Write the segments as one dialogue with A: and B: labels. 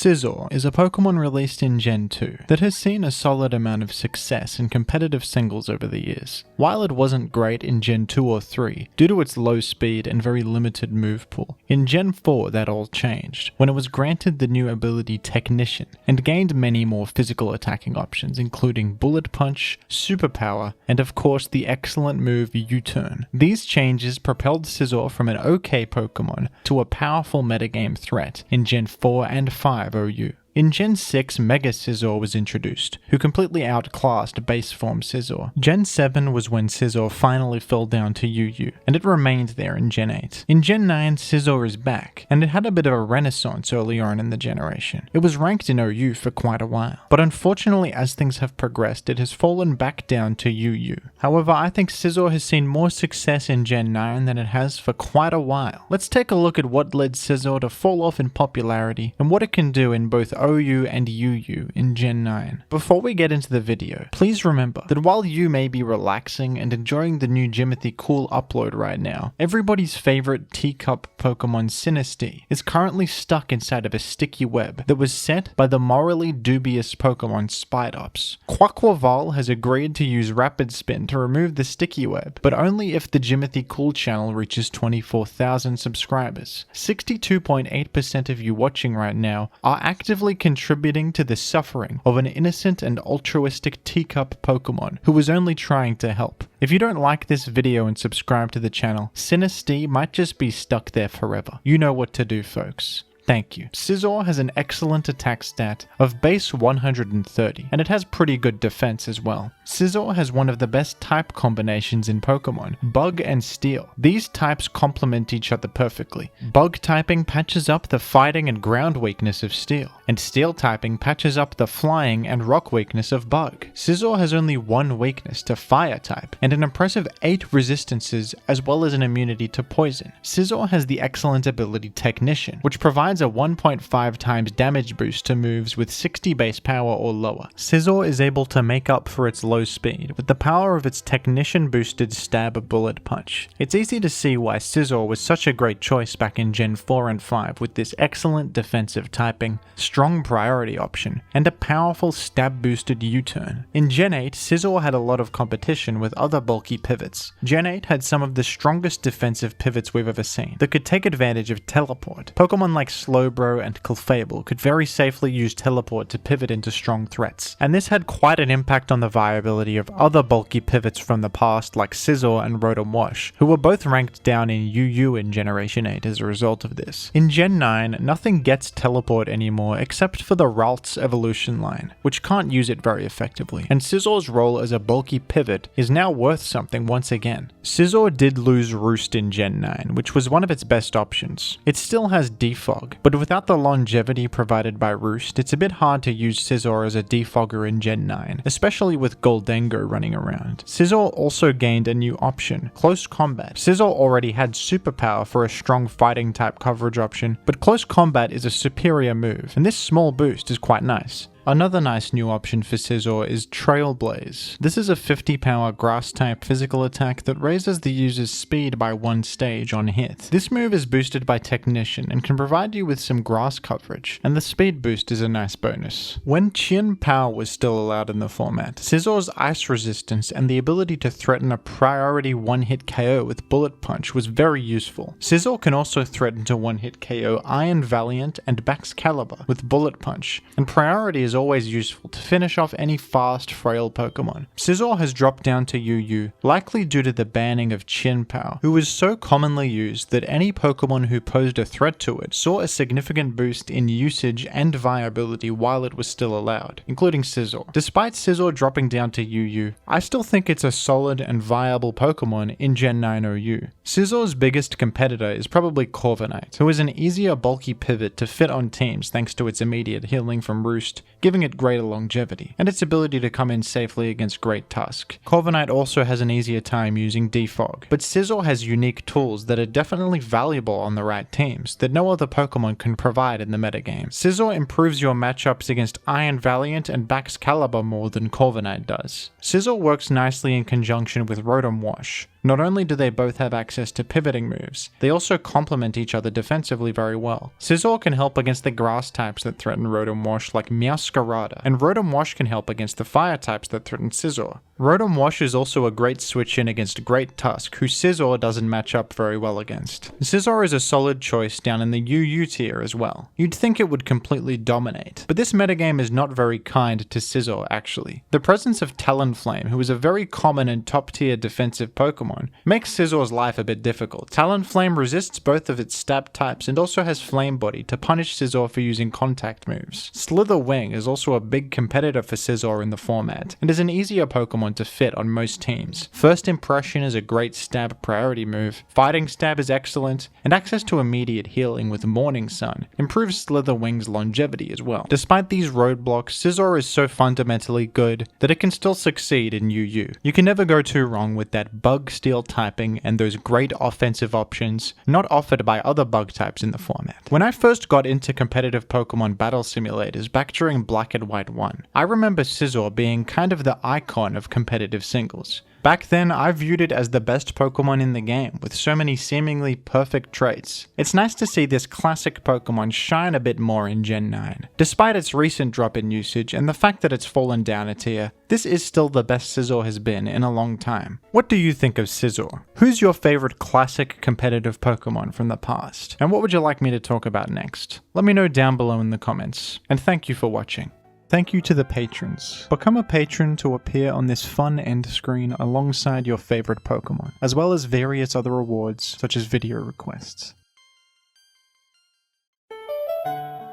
A: Scizor is a Pokemon released in Gen 2 that has seen a solid amount of success in competitive singles over the years. While it wasn't great in Gen 2 or 3 due to its low speed and very limited move pool, in Gen 4 that all changed when it was granted the new ability Technician and gained many more physical attacking options including Bullet Punch, Superpower, and of course the excellent move U-Turn. These changes propelled Scizor from an okay Pokemon to a powerful metagame threat in Gen 4 and 5 OU. In Gen 6, Mega Scizor was introduced, who completely outclassed base form Scizor. Gen 7 was when Scizor finally fell down to UU, and it remained there in Gen 8. In Gen 9, Scizor is back, and it had a bit of a renaissance early on in the generation. It was ranked in OU for quite a while, but unfortunately as things have progressed, it has fallen back down to UU. However, I think Scizor has seen more success in Gen 9 than it has for quite a while. Let's take a look at what led Scizor to fall off in popularity, and what it can do in both OU and UU in Gen 9. Before we get into the video, please remember that while you may be relaxing and enjoying the new JimCool upload right now, everybody's favorite teacup Pokemon Sinistea is currently stuck inside of a sticky web that was set by the morally dubious Pokemon Spidops. Quaquaval has agreed to use Rapid Spin to remove the sticky web, but only if the JimCool channel reaches 24,000 subscribers. 62.8% of you watching right now are actively contributing to the suffering of an innocent and altruistic teacup Pokemon who was only trying to help. If you don't like this video and subscribe to the channel, Sinistea might just be stuck there forever. You know what to do, folks. Thank you. Scizor has an excellent attack stat of base 130, and it has pretty good defense as well. Scizor has one of the best type combinations in Pokemon, Bug and Steel. These types complement each other perfectly. Bug typing patches up the fighting and ground weakness of Steel, and Steel typing patches up the flying and rock weakness of Bug. Scizor has only one weakness to Fire type, and an impressive 8 resistances as well as an immunity to Poison. Scizor has the excellent ability Technician, which provides a 1.5 times damage boost to moves with 60 base power or lower. Scizor is able to make up for its low speed with the power of its Technician boosted stab Bullet Punch. It's easy to see why Scizor was such a great choice back in Gen 4 and 5 with this excellent defensive typing, strong priority option, and a powerful stab boosted U-turn. In Gen 8, Scizor had a lot of competition with other bulky pivots. Gen 8 had some of the strongest defensive pivots we've ever seen that could take advantage of Teleport. Pokemon like Slowbro and Clefable could very safely use Teleport to pivot into strong threats, and this had quite an impact on the viability of other bulky pivots from the past like Scizor and Rotom Wash, who were both ranked down in UU in Generation 8 as a result of this. In Gen 9, nothing gets Teleport anymore except for the Ralts evolution line, which can't use it very effectively, and Scizor's role as a bulky pivot is now worth something once again. Scizor did lose Roost in Gen 9, which was one of its best options. It still has Defog, but without the longevity provided by Roost, it's a bit hard to use Scizor as a defogger in Gen 9, especially with Goldengo running around. Scizor also gained a new option, Close Combat. Scizor already had Superpower for a strong fighting type coverage option, but Close Combat is a superior move, and this small boost is quite nice. Another nice new option for Scizor is Trailblaze. This is a 50 power grass type physical attack that raises the user's speed by 1 stage on hit. This move is boosted by Technician and can provide you with some grass coverage, and the speed boost is a nice bonus. When Chien Pao was still allowed in the format, Scizor's ice resistance and the ability to threaten a priority 1-hit KO with Bullet Punch was very useful. Scizor can also threaten to 1-hit KO Iron Valiant and Baxcalibur with Bullet Punch, and priority is always useful to finish off any fast, frail Pokemon. Scizor has dropped down to UU, likely due to the banning of Chien Pao, who was so commonly used that any Pokemon who posed a threat to it saw a significant boost in usage and viability while it was still allowed, including Scizor. Despite Scizor dropping down to UU, I still think it's a solid and viable Pokemon in Gen 9 OU. Scizor's biggest competitor is probably Corviknight, who is an easier bulky pivot to fit on teams thanks to its immediate healing from Roost, giving it greater longevity, and its ability to come in safely against Great Tusk. Corviknight also has an easier time using Defog, but Scizor has unique tools that are definitely valuable on the right teams that no other Pokemon can provide in the metagame. Scizor improves your matchups against Iron Valiant and Baxcalibur more than Corviknight does. Scizor works nicely in conjunction with Rotom Wash, Not only do they both have access to pivoting moves, they also complement each other defensively very well. Scizor can help against the grass types that threaten Rotom Wash like Meowscarada, and Rotom Wash can help against the fire types that threaten Scizor. Rotom Wash is also a great switch in against Great Tusk, who Scizor doesn't match up very well against. Scizor is a solid choice down in the UU tier as well. You'd think it would completely dominate, but this metagame is not very kind to Scizor actually. The presence of Talonflame, who is a very common and top tier defensive Pokemon, makes Scizor's life a bit difficult. Talonflame resists both of its stab types and also has Flame Body to punish Scizor for using contact moves. Slither Wing is also a big competitor for Scizor in the format, and is an easier Pokemon to fit on most teams. First Impression is a great stab priority move, Fighting Stab is excellent, and access to immediate healing with Morning Sun improves Slither Wing's longevity as well. Despite these roadblocks, Scizor is so fundamentally good that it can still succeed in UU. You can never go too wrong with that Bug Steel typing and those great offensive options not offered by other bug types in the format. When I first got into competitive Pokemon battle simulators back during Black and White 1, I remember Scizor being kind of the icon of competitive singles. Back then, I viewed it as the best Pokemon in the game, with so many seemingly perfect traits. It's nice to see this classic Pokemon shine a bit more in Gen 9. Despite its recent drop in usage and the fact that it's fallen down a tier, this is still the best Scizor has been in a long time. What do you think of Scizor? Who's your favorite classic competitive Pokemon from the past? And what would you like me to talk about next? Let me know down below in the comments, and thank you for watching. Thank you to the patrons. Become a patron to appear on this fun end screen alongside your favorite Pokemon, as well as various other rewards such as video requests.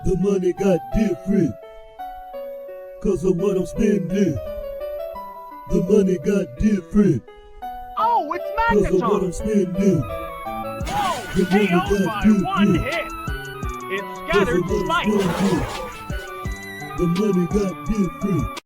B: The money got different, cause of what I'm spending. The money got different,
C: oh, it's
B: cause of what
C: Megaphone!
B: I'm spending.
C: Oh,
B: The money
C: KO
B: got
C: by one
B: different,
C: hit! It's
B: cause
C: scattered
B: of what I'm
C: spike!
B: spending. The money got different.